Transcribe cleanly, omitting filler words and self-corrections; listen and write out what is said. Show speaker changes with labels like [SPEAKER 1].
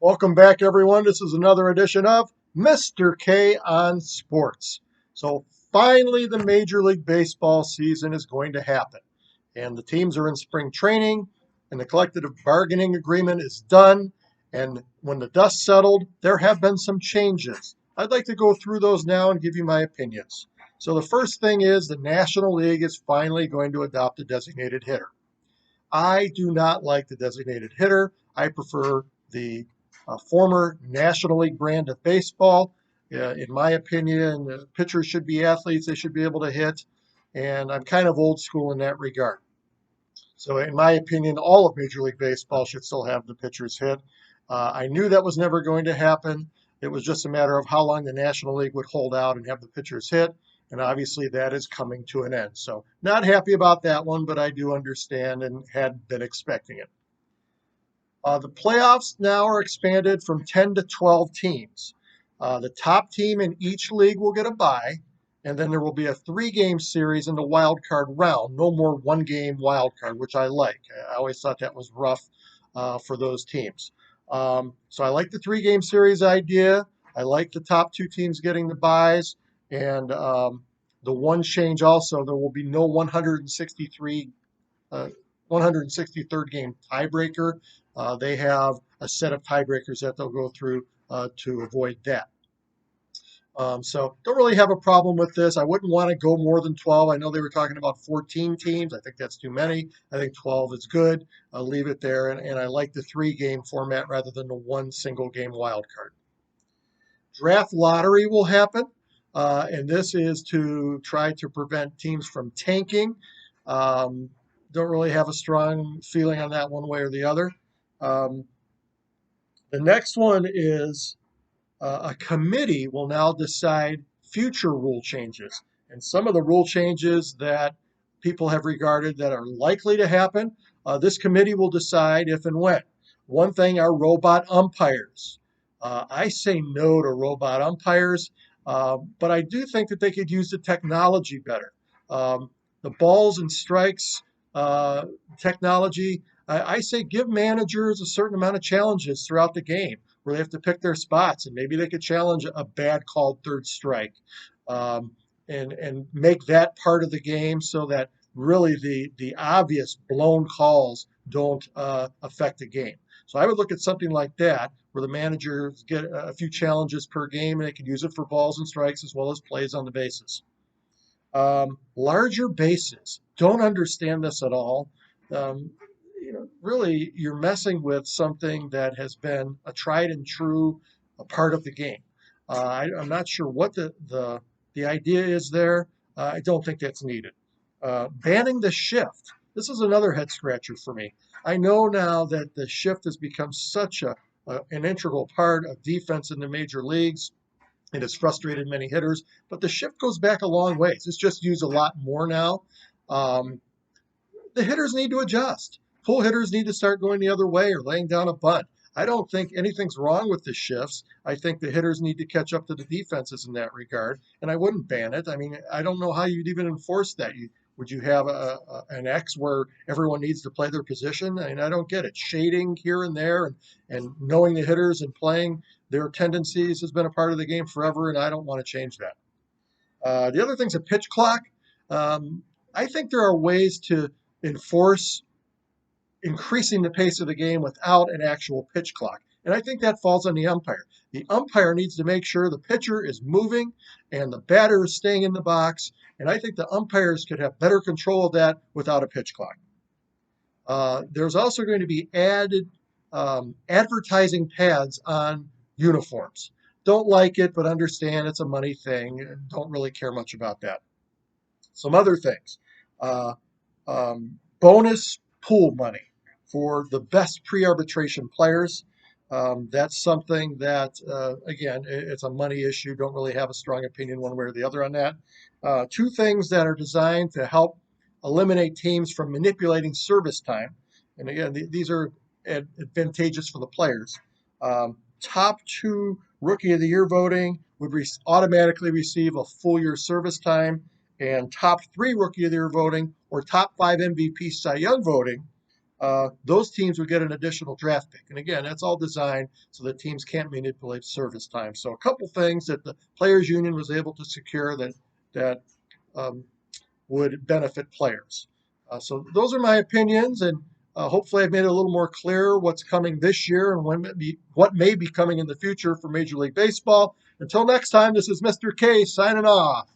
[SPEAKER 1] Welcome back, everyone. This is another edition of Mr. K on Sports. So, finally, the Major League Baseball season is going to happen, and the teams are in spring training, and the collective bargaining agreement is done. And when the dust settled, there have been some changes. I'd like to go through those now and give you my opinions. So, the first thing is the National League is finally going to adopt a designated hitter. I do not like the designated hitter. I prefer the former National League brand of baseball. In my opinion, pitchers should be athletes. They should be able to hit. And I'm kind of old school in that regard. So, in my opinion, all of Major League Baseball should still have the pitchers hit. I knew that was never going to happen. It was just a matter of how long the National League would hold out and have the pitchers hit. And obviously, that is coming to an end. So, not happy about that one, but I do understand and had been expecting it. The playoffs now are expanded from 10 to 12 teams. The top team in each league will get a bye, and then there will be a three-game series in the wild card round. No more one-game wild card, which I like. I always thought that was rough for those teams. So I like the three-game series idea. I like the top two teams getting the byes, and the one change also, there will be no 163rd game tiebreaker. They have a set of tiebreakers that they'll go through to avoid that. So don't really have a problem with this. I wouldn't want to go more than 12. I know they were talking about 14 teams. I think that's too many. I think 12 is good. I'll leave it there. And I like the three-game format rather than the one single game wild card. Draft lottery will happen. And this is to try to prevent teams from tanking. Don't really have a strong feeling on that one way or the other. Um, the next one is a committee will now decide future rule changes. And some of the rule changes that people have regarded that are likely to happen, this committee will decide if and when. One thing are robot umpires. I say no to robot umpires, but I do think that they could use the technology better. The balls and strikes technology, I say give managers a certain amount of challenges throughout the game where they have to pick their spots, and maybe they could challenge a bad called third strike, um, and make that part of the game so that really the obvious blown calls don't affect the game. So I would look at something like that where the managers get a few challenges per game and they can use it for balls and strikes as well as plays on the bases. Larger bases. Don't understand this at all. Um, really, you're messing with something that has been a tried and true part of the game. I'm not sure what the idea is there. I don't think that's needed. Banning the shift. This is another head scratcher for me. I know now that the shift has become such an integral part of defense in the major leagues. It has frustrated many hitters, but the shift goes back a long ways. It's just used a lot more now. Um, the hitters need to adjust. Pull hitters need to start going the other way or laying down a bunt. I don't think anything's wrong with the shifts. I think the hitters need to catch up to the defenses in that regard, and I wouldn't ban it. I mean, I don't know how you'd even enforce that. Would you have an X where everyone needs to play their position? I mean, I don't get it. Shading here and there and knowing the hitters and playing their tendencies has been a part of the game forever, and I don't want to change that. The other thing's a pitch clock. Um, I think there are ways to enforce increasing the pace of the game without an actual pitch clock. And I think that falls on the umpire. The umpire needs to make sure the pitcher is moving and the batter is staying in the box. And I think the umpires could have better control of that without a pitch clock. There's also going to be added advertising pads on uniforms. Don't like it, but understand it's a money thing. Don't really care much about that. Some other things. Bonus pool money for the best pre-arbitration players. That's something that, again, it's a money issue. Don't really have a strong opinion one way or the other on that. Two things that are designed to help eliminate teams from manipulating service time. And again, these are advantageous for the players. Top two Rookie of the Year voting would automatically receive a full year service time, and top three Rookie of the Year voting or top five MVP Cy Young voting those teams would get an additional draft pick. And again, that's all designed so that teams can't manipulate service time. So a couple things that the players union was able to secure that um, would benefit players. So those are my opinions, and hopefully I've made it a little more clear what's coming this year and what may be coming in the future for Major League Baseball. Until next time, this is Mr. K signing off.